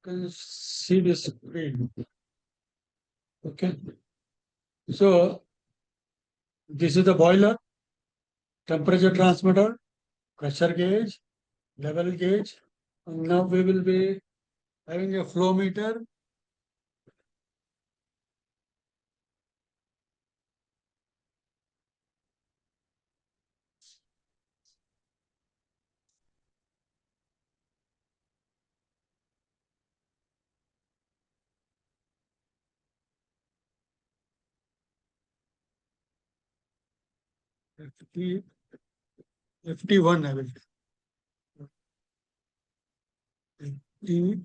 can see the screen. Okay. So this is the boiler, temperature transmitter, pressure gauge, level gauge. And now we will be having a flow meter. FT, FT1 I will. FT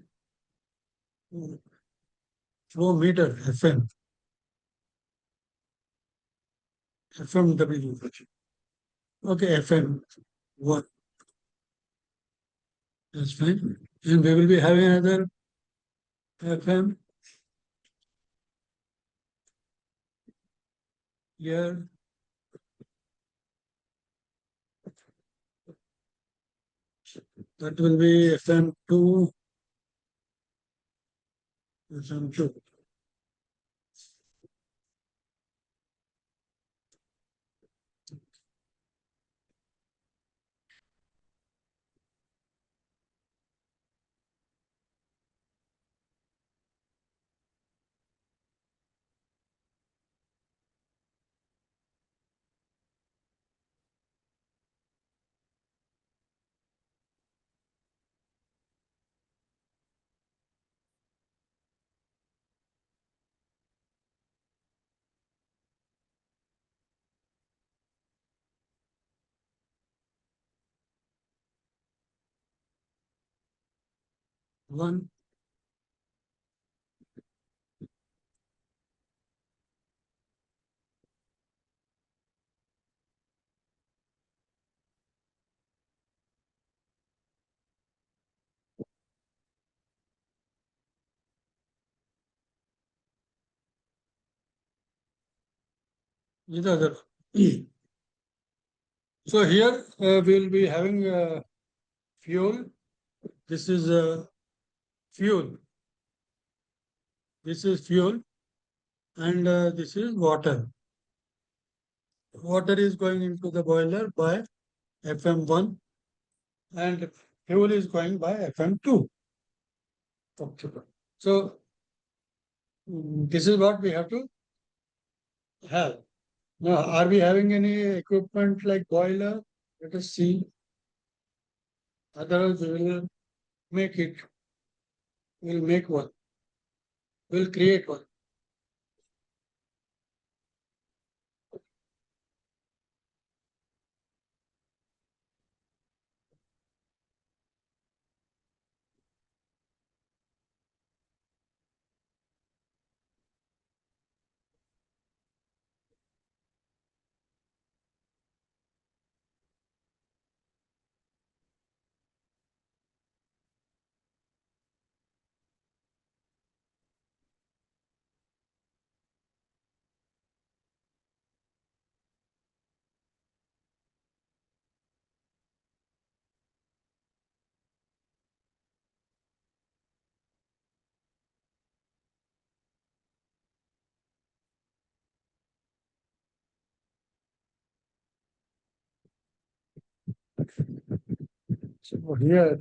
flow meter FM. FMW. Okay, FM1. That's fine. And we will be having another FM here. That will be FM2. FM2. One. With other. So here we will be having fuel. This is fuel. This is fuel, and this is water. Water is going into the boiler by FM1, and fuel is going by FM2. Okay. So this is what we have to have. Now, are we having any equipment like boiler? Let us see. Otherwise, we will make it. We'll make one. We'll create one. So here,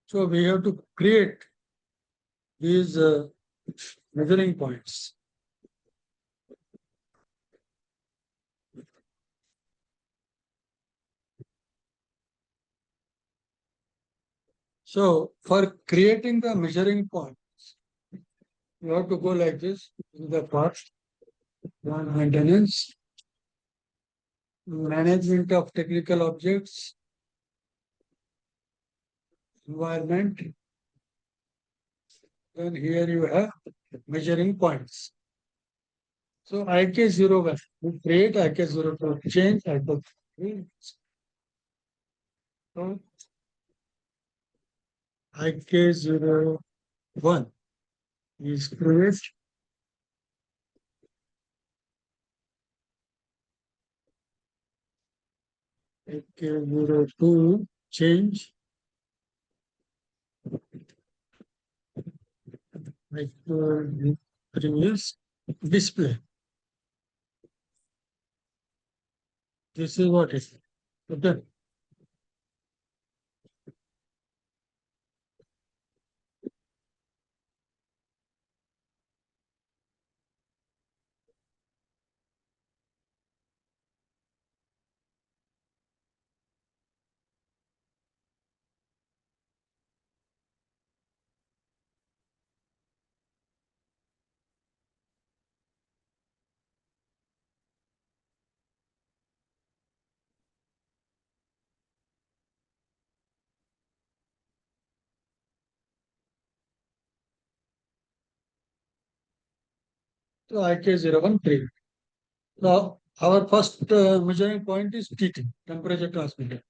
so we have to create these measuring points. So for creating the measuring points, you have to go like this in the first one, maintenance, management of technical objects, environment. Then here you have measuring points. So IK01, we create IK02, change IK3. So IK01 is create IK02, change previous display. This is what is. Okay. So IK01 3. Now our first measuring point is TT, temperature transmitter.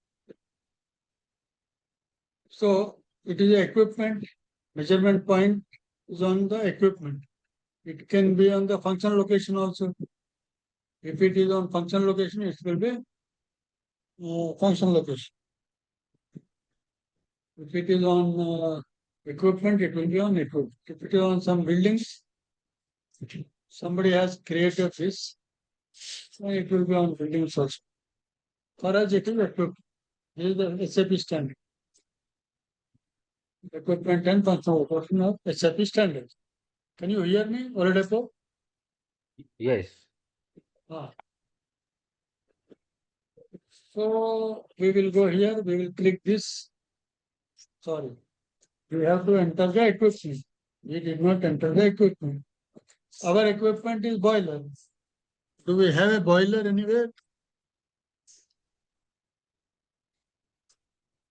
So it is a equipment, measurement point is on the equipment. It can be on the function location also. If it is on function location, it will be function location. If it is on equipment, it will be on equipment. If it is on some buildings, somebody has created this, then it will be on buildings also. For us, it is equipment. This is the SAP standard. Equipment and functional location of SAP standard. Can you hear me, Oladepo? Yes. Ah. So we will go here, we will click this. Sorry, we have to enter the equipment. We did not enter the equipment. Our equipment is boiler. Do we have a boiler anywhere?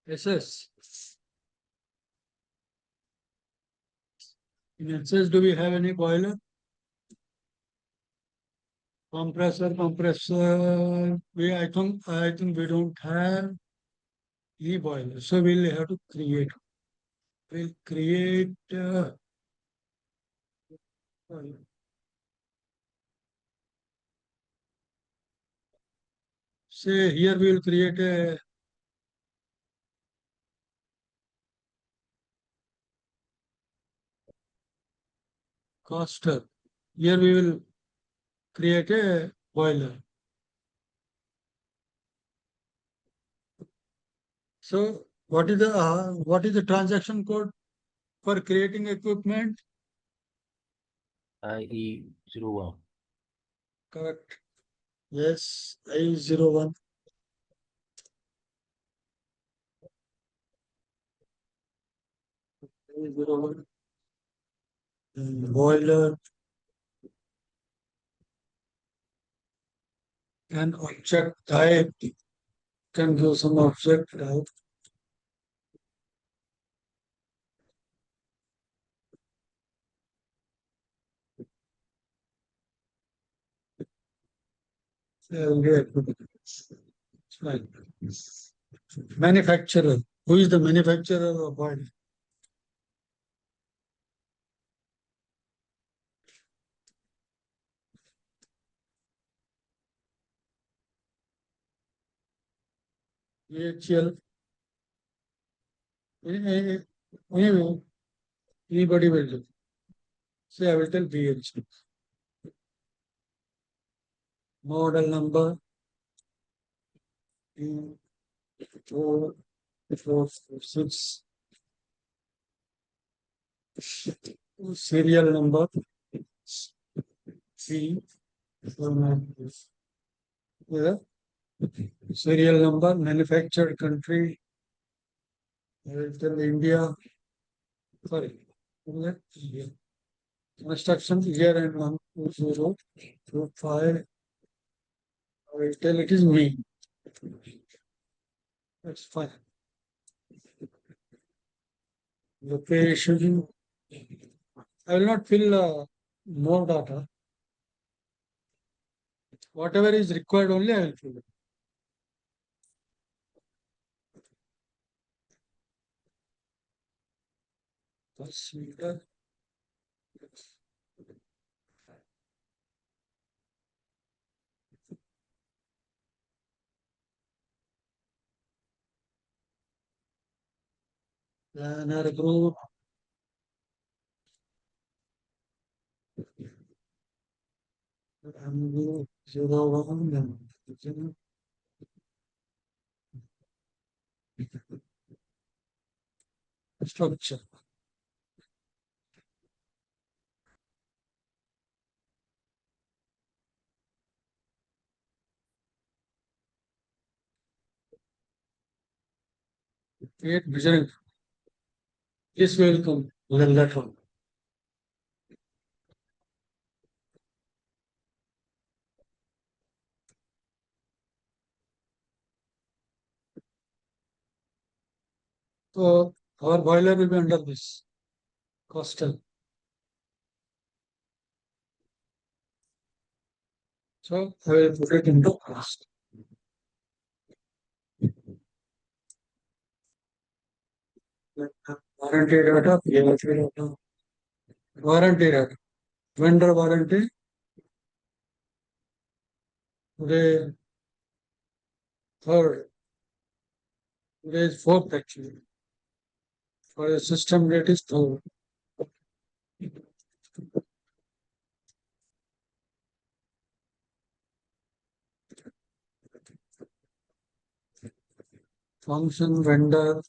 SS. In SS, do we have any boiler? Compressor. I think we don't have e boiler. So we'll have to create. We'll create say here we will create a caster. Here we will create a boiler. So what is the transaction code for creating equipment? IE01. Correct. Yes, I01. I01. Boiler and object type. Can give some object type. Right. Manufacturer. Who is the manufacturer of boiler? AHL. Anyway, anybody will do. Say I will tell BH. Model number 446. Serial number C. Yeah. Serial number, manufactured country. I will tell India. Sorry. India. Construction year and month 2025. I will tell it is me. That's fine. Location. I will not fill more data. Whatever is required only I will fill it. First meter. Planner group. And 01 structure. Create measuring. This will come later on. So our boiler will be under this coastal. So I will put it into cost. Warranty data, PLC data, warranty data, vendor warranty. Today, third, today is fourth actually. For the system date is third. Function vendor,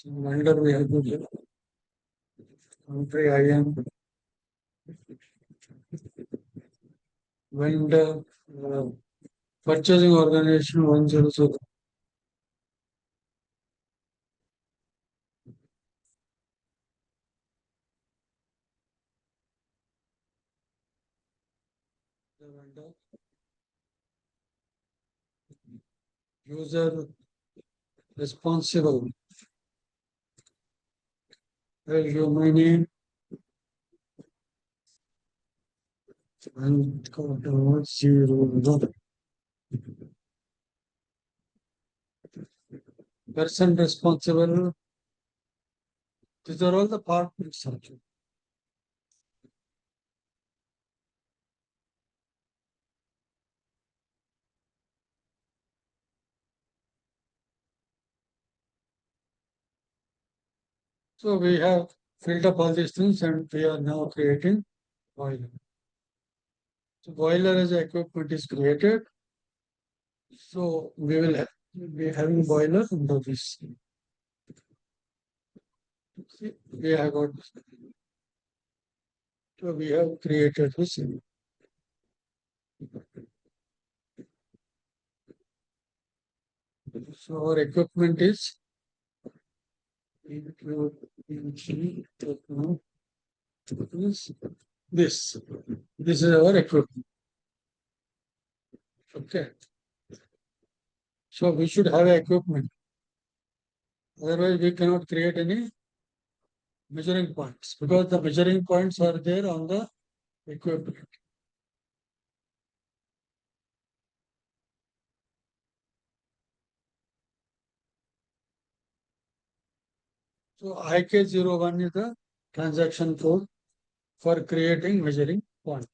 vendor we have to give. Country IM, vendor, purchasing organization 100. The vendor, user responsible. I will give my name and code 0. Person responsible. These are all the parts actually. So we have filled up all these things and we are now creating boiler. So boiler as equipment is created. So we will be having boiler under this. See, we have got this. So we have created this. So our equipment is this. This is our equipment. Okay. So we should have equipment. Otherwise, we cannot create any measuring points because the measuring points are there on the equipment. So IK01 is the transaction code for creating measuring point.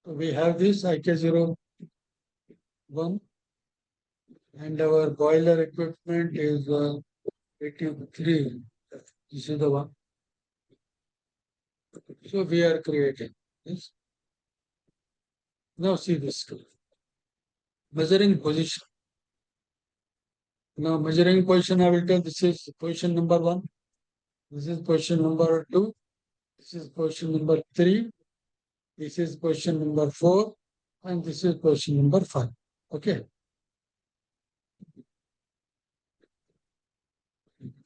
So we have this IK01 and our boiler equipment is 83. This is the one. So we are creating this. Now see this measuring position. Now measuring position, I will tell this is position number 1. This is position number 2. This is position number 3. This is position number 4. And this is position number 5. Okay.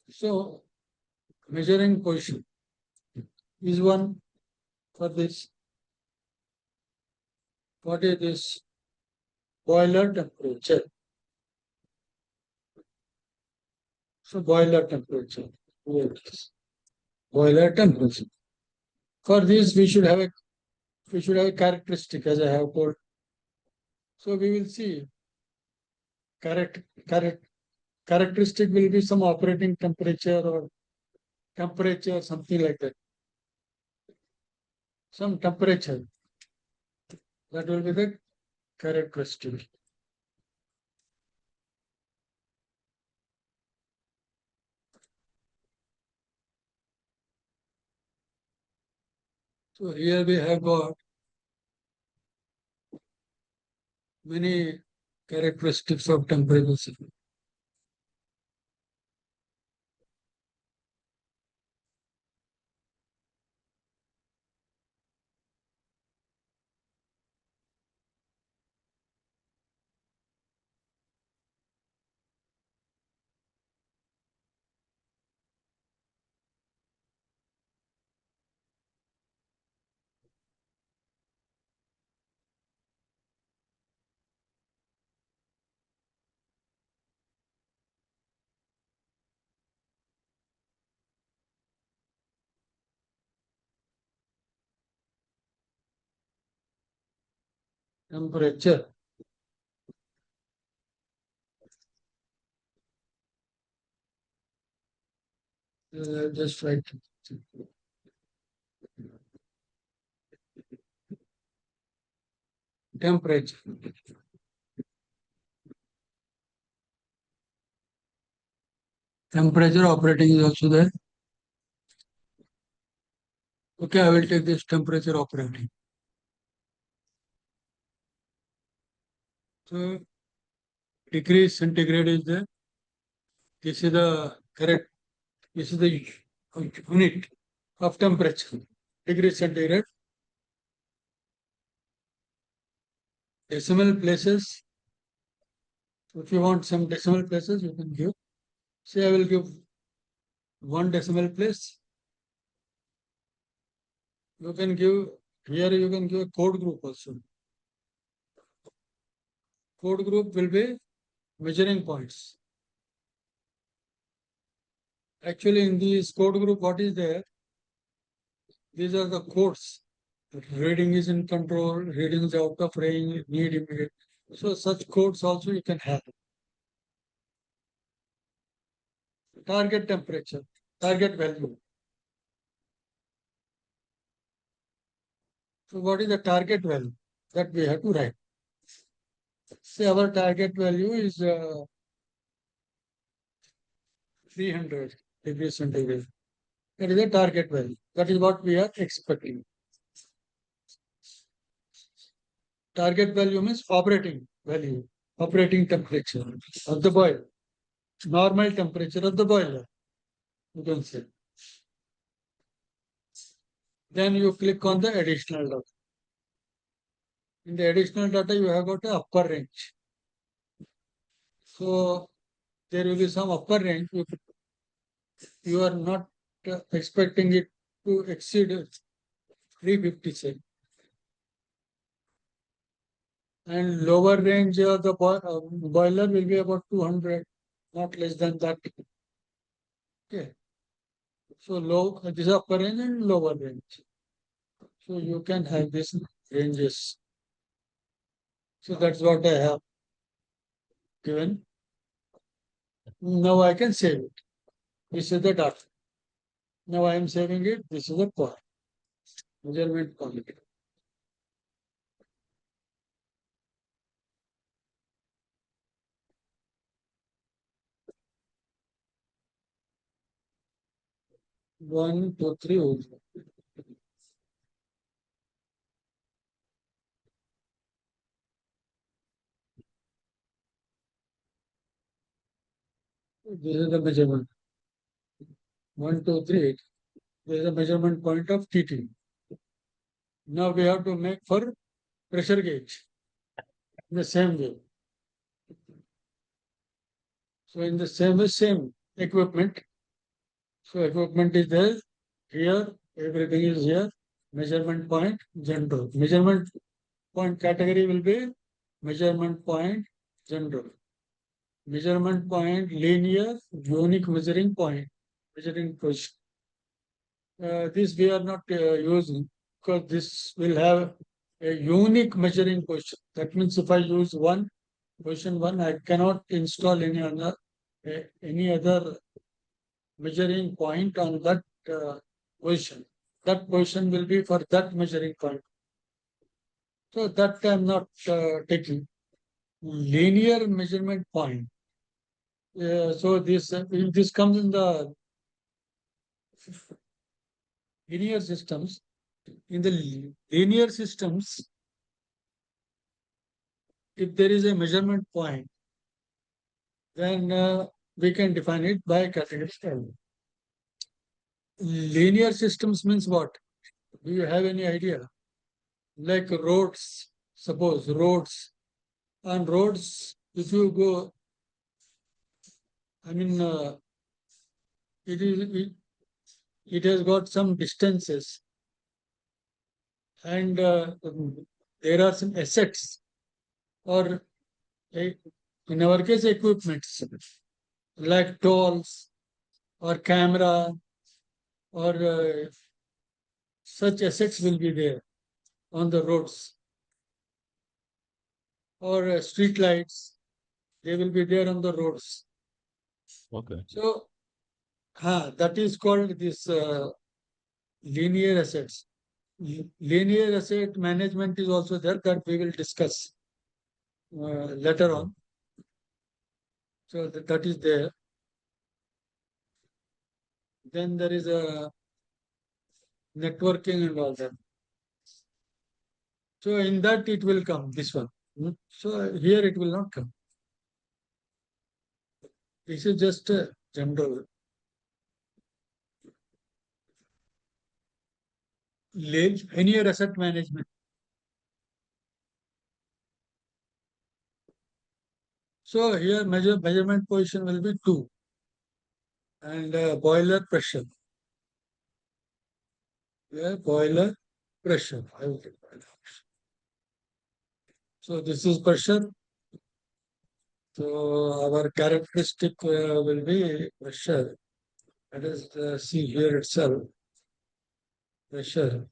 So measuring position is one for this. What is this? Boiler temperature. So boiler temperature. Boiler temperature. For this, we should have a we should have a characteristic as I have told. So we will see correct characteristic will be some operating temperature or temperature, something like that. Some temperature. That will be the characteristic. So here we have got many characteristics of temperature. Temperature. Just write temperature. Temperature operating is also there. Okay, I will take this temperature operating. So degree centigrade is there. This is the correct. This is the unit of temperature. Degree centigrade. Decimal places. If you want some decimal places, you can give. Say I will give 1 decimal place. You can give here. You can give a code group also. Code group will be measuring points. Actually, in this code group, what is there? These are the codes. Reading is in control, reading is out of range, need immediate. So such codes also you can have. Target temperature, target value. So what is the target value? That we have to write. Say our target value is 300 degrees centigrade. That is the target value. That is what we are expecting. Target value means operating value, operating temperature of the boiler, normal temperature of the boiler, you can say. Then you click on the additional data. In the additional data, you have got a upper range. So there will be some upper range. You are not expecting it to exceed 350, say. And lower range of the boiler will be about 200, not less than that. Okay. So low, this is upper range and lower range. So you can have these ranges. So that's what I have given. Now I can save it. This is the data. Now I am saving it. This is the point. Measurement point. One, two, three. This is the measurement. 1, 2, 3. This is the measurement point of TT. Now we have to make for pressure gauge in the same way. So in the same equipment. So equipment is there. Here, everything is here. Measurement point, general. Measurement point category will be measurement point, general. Measurement point, linear, unique measuring point, measuring position. This we are not using because this will have a unique measuring position. That means if I use position 1, I cannot install any other measuring point on that position. That position will be for that measuring point. So that I'm not taking. Linear measurement point. So this comes in the linear systems. In the linear systems, if there is a measurement point, then we can define it by category style. Linear systems means what? Do you have any idea? Like roads, suppose roads. On roads, if you go, I mean, it is it has got some distances, and there are some assets, or in our case, equipments like tolls or camera or such assets will be there on the roads, or street lights, they will be there on the roads. Okay. So, that is called this linear assets. Linear asset management is also there that we will discuss later on. So that is there. Then there is a networking and all that. So in that it will come, this one. So here it will not come. This is just a general. Linear asset management. So here measurement position will be 2 and boiler pressure. Yeah, boiler pressure. I will get boiler pressure. So this is pressure. So our characteristic will be pressure. That is see here itself. Pressure.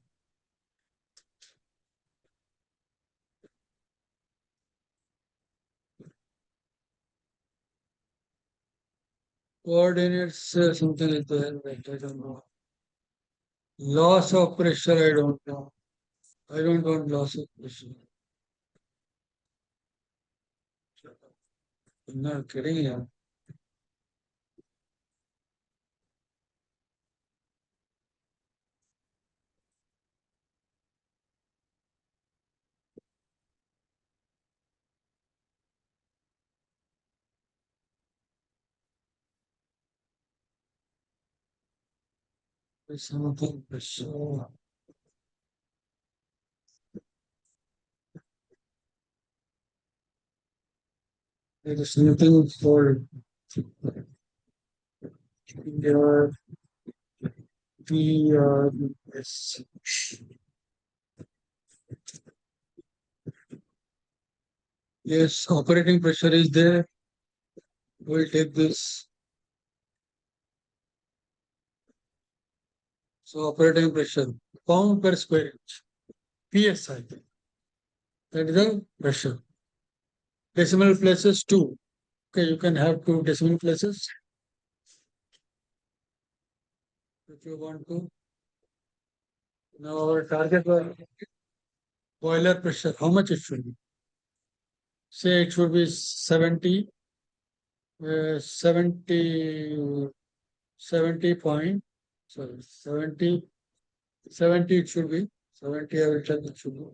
Coordinates something like that. I don't know. Loss of pressure, I don't know. I don't want loss of pressure. I'm not kidding you. There's something pressure. There is something called PRS. Yes, operating pressure is there. We'll take this. So operating pressure, pound per square inch, PSI. That is the pressure. Decimal places 2. Okay, you can have 2 decimal places if you want to. Now our target boiler pressure, how much it should be? Say it should be 70, 70 point, sorry, 70 it should be, 70 I will tell it should be.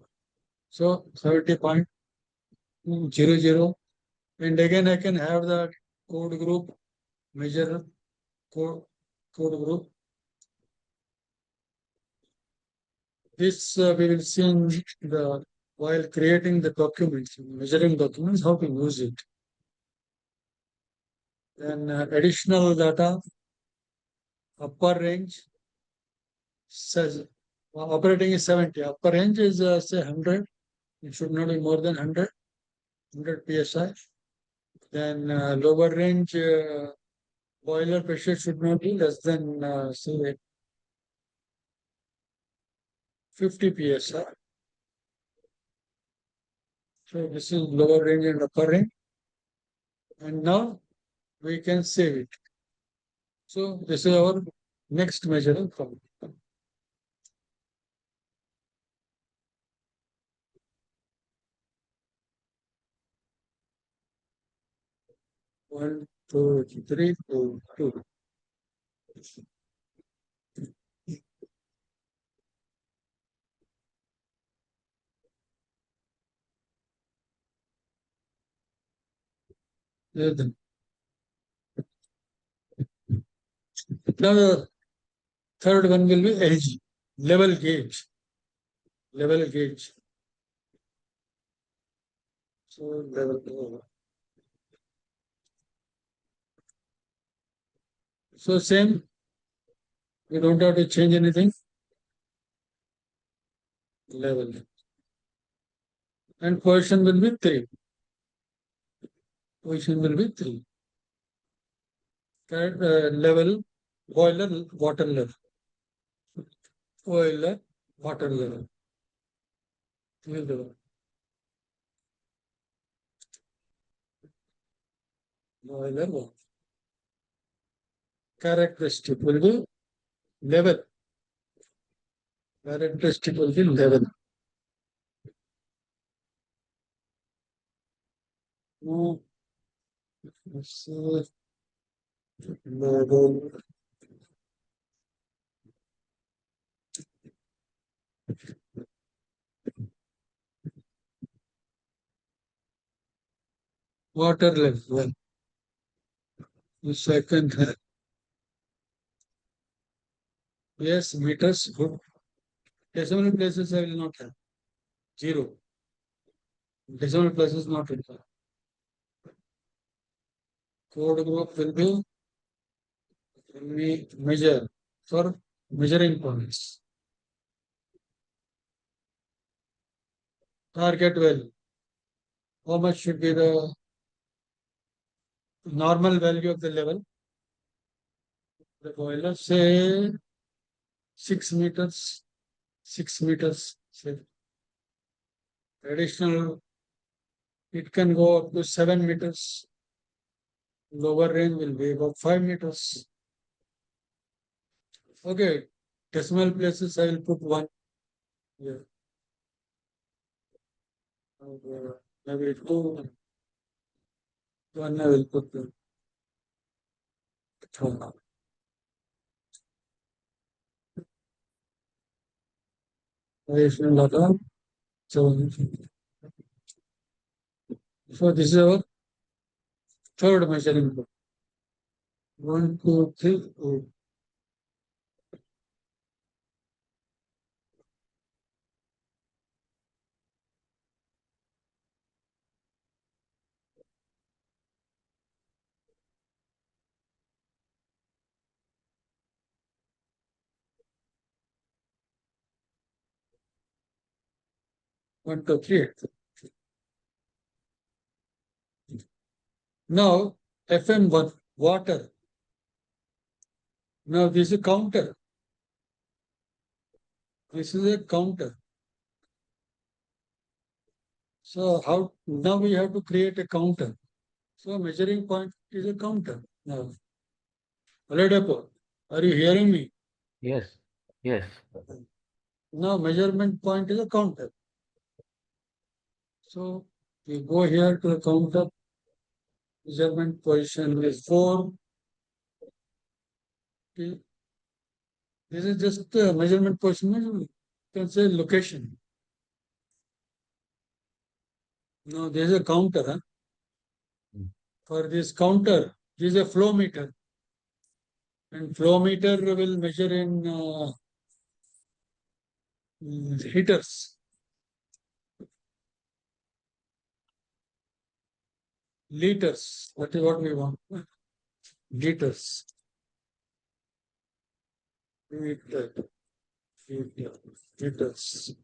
So 70.00, and again I can have the code group, measure code group. This we will see in the while creating the documents, measuring documents, how to use it. Then additional data, upper range says operating is 70. Upper range is say 100. It should not be more than 100 psi. Then lower range boiler pressure should not be less than say 50 psi. So this is lower range and upper range. And now we can save it. So this is our next measuring problem. One, two, three, two, two. Then now the third one will be LG, level gauge. Level gauge. So level. So same, we don't have to change anything. Level. And position will be 3. Position will be 3. Level, boiler, water level. Boiler, water level. Boiler, water. Characteristic will be level. Characteristic will be level. Level. Water level. The second, yes, meters, good. Decimal places I will not have. 0. Decimal places not required. Code group will be measure for measuring points. Target value. How much should be the normal value of the level? The boiler say 6 meters. 6 meters. Say. Additional, it can go up to 7 meters. Lower range will be about 5 meters. Okay, decimal places I will put 1 here. Maybe 2. 1 I will put the so this is our third measuring group. 1, 2, 3, 4. One, two, three. Now, FM1, water. Now, this is a counter. This is a counter. So, how now we have to create a counter. So, measuring point is a counter. Now, Aladepo, are you hearing me? Yes. Yes. Now, measurement point is a counter. So, we go here to the counter. Measurement position is 4. Okay. This is just measurement position. You can say location. Now, there is a counter. Huh? For this counter, this is a flow meter. And flow meter will measure in liters. Liters. That is what we want. Liters. Liter. Liter. Liters.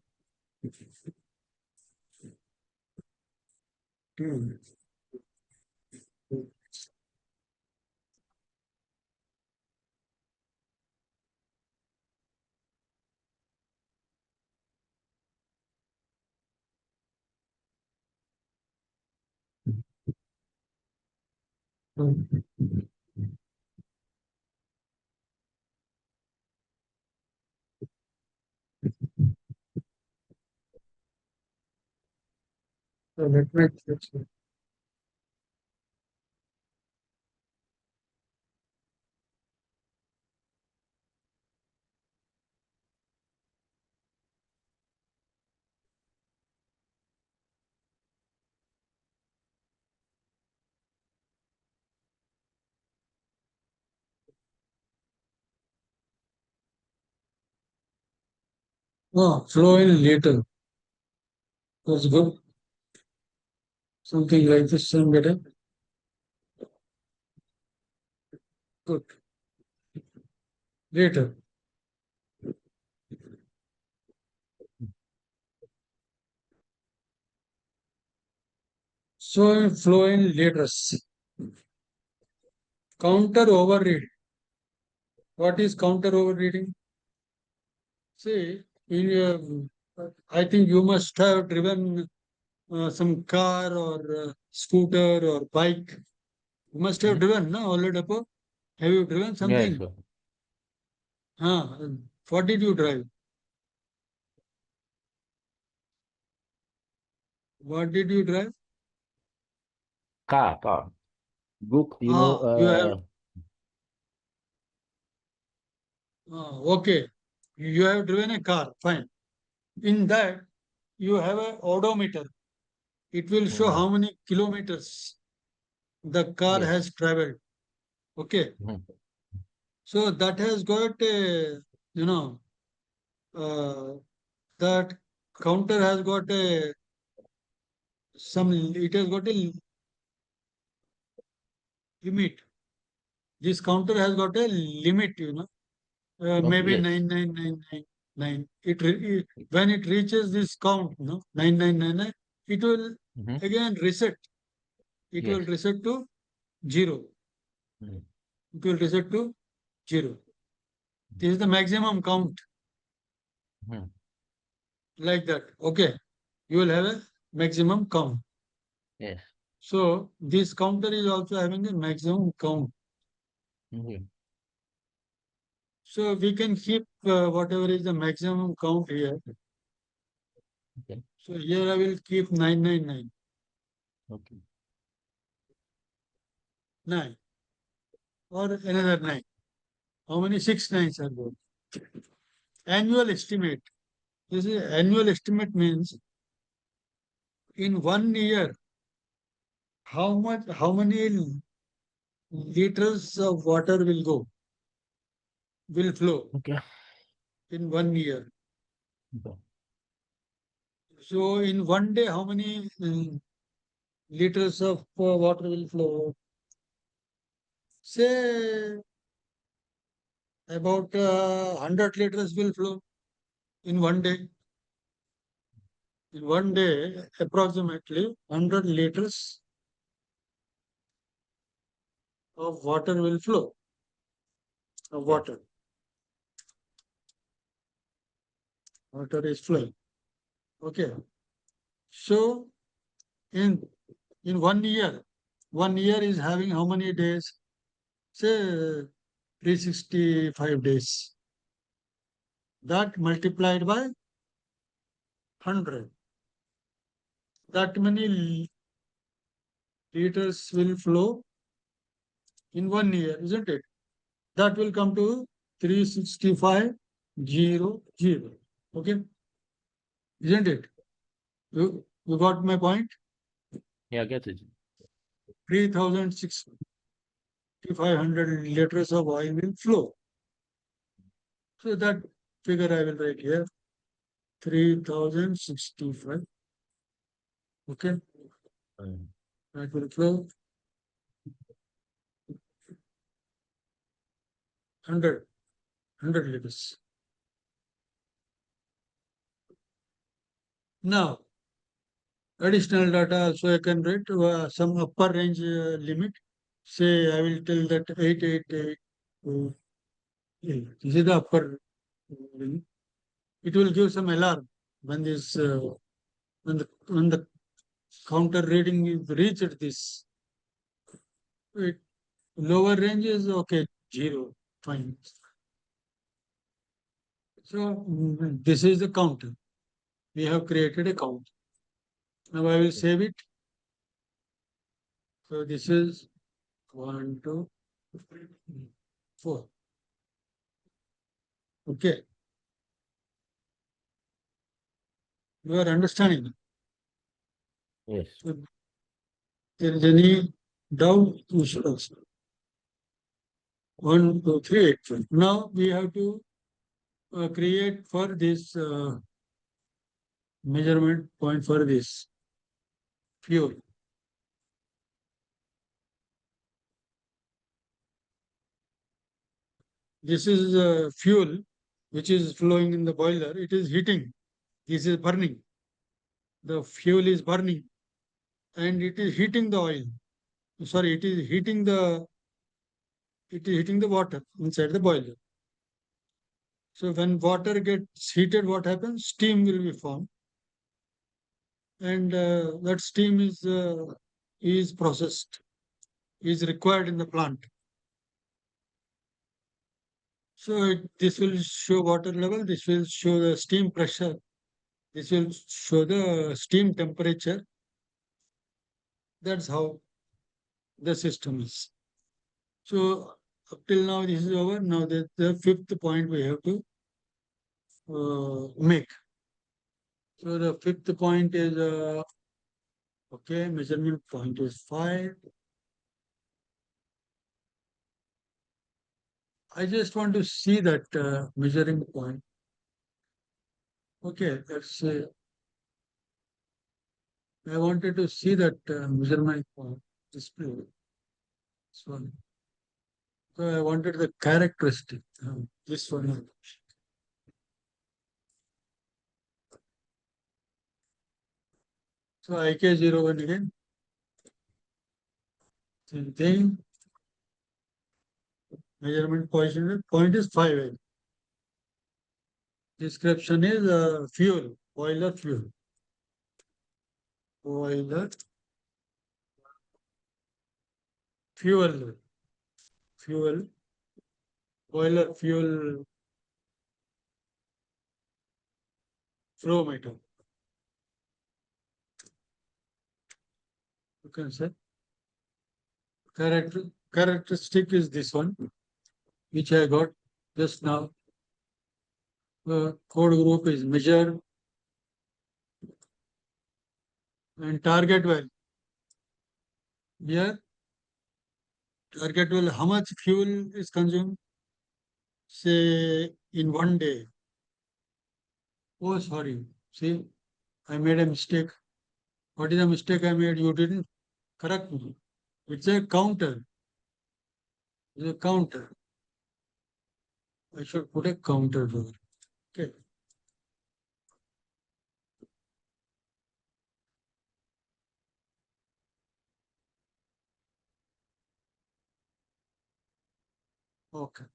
So let me check. Oh, flow in later. That's good. Something like this sound better. Good. Later. So flow in letters. Counter overreading. What is counter overreading? See, I think you must have driven some car or scooter or bike. You must have Mhm. driven, no, already above. Have you driven Yes, something? sir. Huh? What did you drive? What did you drive? Car. Book, You have, okay. You have driven a car, fine. In that, you have a odometer. It will show mhm, how many kilometers the car yes. has traveled. Okay. Mhm. So that has got a, you know, uh, that counter has got a it has got a limit. This counter has got a limit, Okay, maybe yes. 99999. When it reaches this count, 9999, it will Mhm. again reset. It will Yes. reset to zero. Mhm. It will reset to zero. This is the maximum count, Mhm. like that. Okay. You will have a maximum count. Yes. So this counter is also having a maximum count. Mhm. So we can keep whatever is the maximum count here. Okay. So here I will keep 999, Okay. 9 or another 9. How many? 6 nines are there. Annual estimate. This is annual estimate means in 1 year, how many liters of water will flow Okay. in 1 year. Okay. So in one day, how many liters of water will flow? Say about 100 liters will flow in one day. In one day, approximately 100 liters of water will flow. Of Yes. water. Water is flowing. Okay. So in 1 year, 1 year is having how many days? Say 365 days. That multiplied by 100. That many liters will flow in 1 year, isn't it? That will come to 365,000. Okay, isn't it? You got my point? Yeah, I get it. 3,500 liters of oil will flow. So that figure I will write here, 3,065. Okay, Mm. that will flow 100 liters. Now, additional data also I can write some upper range limit. Say I will tell that 888. This is the upper limit. It will give some alarm when when the counter reading is reached this. Lower range is okay, 0, fine. So this is the counter. We have created a count. Now I will save it. So this is 1, 2, 3, 4. Okay. You are understanding. Yes. So there is any doubt, you should ask. 1, 2, 3, 8. Now we have to create for this measurement point for this fuel. This is fuel which is flowing in the boiler. It is heating. This is burning. The fuel is burning and it is heating the oil. Sorry, it is heating the water inside the boiler. So when water gets heated, what happens? Steam will be formed, and that steam is processed, is required in the plant. So this will show water level. This will show the steam pressure. This will show the steam temperature. That's how the system is. So up till now, this is over. Now the fifth point we have to make. So the fifth point is okay. Measurement point is 5. I just want to see that measuring point. Okay, let's say I wanted to see that measurement point display. So, so I wanted the characteristic. This one. So IK01 again. Same thing. Measurement point is 5. Description is fuel, boiler fuel. Boiler fuel, fuel, boiler fuel flow meter. You can say characteristic is this one, which I got just now. Code group is measure and target value. Here, target value, how much fuel is consumed? Say in 1 day. Oh, sorry. See, I made a mistake. What is the mistake I made? You didn't correct me. It's a counter. It's a counter. I should put a counter there. Okay. Okay.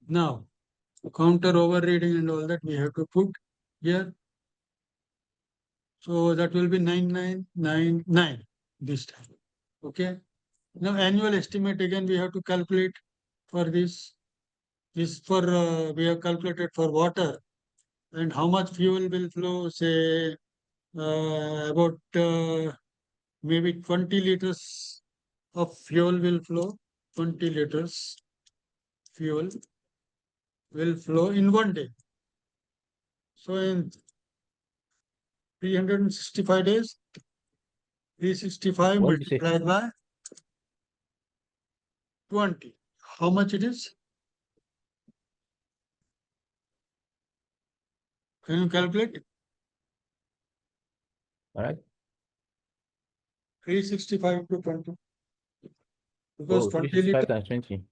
Now, counter overreading and all that we have to put here. So that will be 9999 this time. Okay. Now annual estimate again we have to calculate for this. This for we have calculated for water and how much fuel will flow. Say about maybe 20 liters of fuel will flow. 20 liters fuel will flow in 1 day. So in 365 days, 365 What did you say? multiplied by 20. How much it is? Can you calculate? All right. 365 to 20. Because Oh, 20 liters. 365 times 20.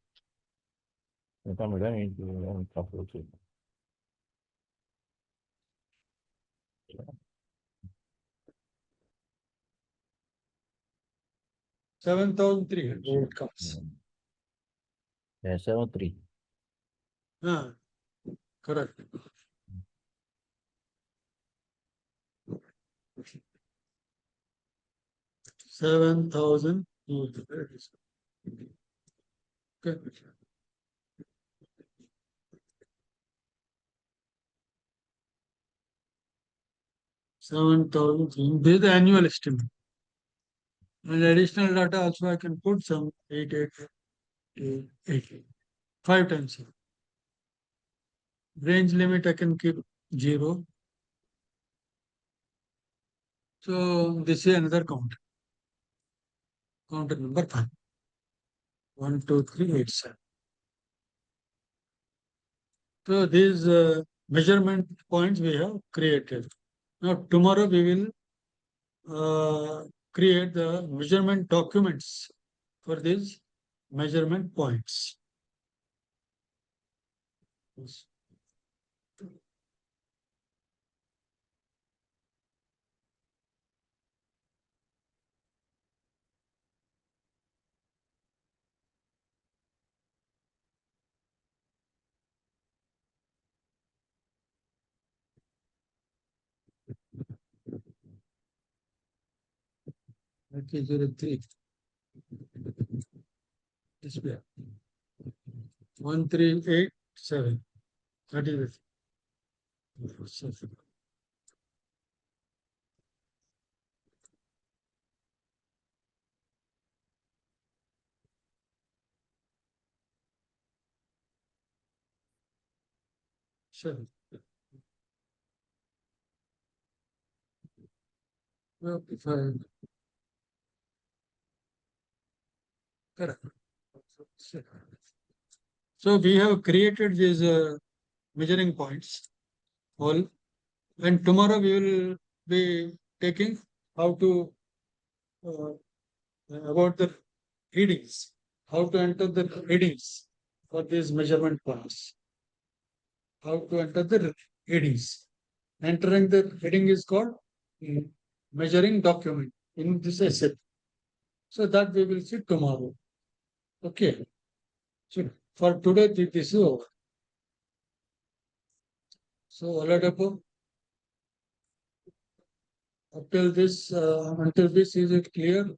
Let me calculate it. Yeah. 7,300 it comes. Yeah, 73. Ah, correct. $7,000. Okay. 7,000. This is the annual estimate. And additional data also I can put some 8. 5 times. Range limit I can keep 0. So this is another count. Counter number 5. 1, 2, 3, 8, 7. So these measurement points we have created. Now tomorrow we will create the measurement documents for these measurement points. Yes. Okay, 03. Display. 1387. That is it. Sure. Okay, fine. Correct. Sure. So we have created these measuring points all, and tomorrow we will be taking how to uh, about the readings, how to enter the readings for these measurement points, how to enter the readings. Entering the reading is called measuring document in this essay. So that we will see tomorrow. Okay. So for today, this is over. So Oladapo, until this, is it clear?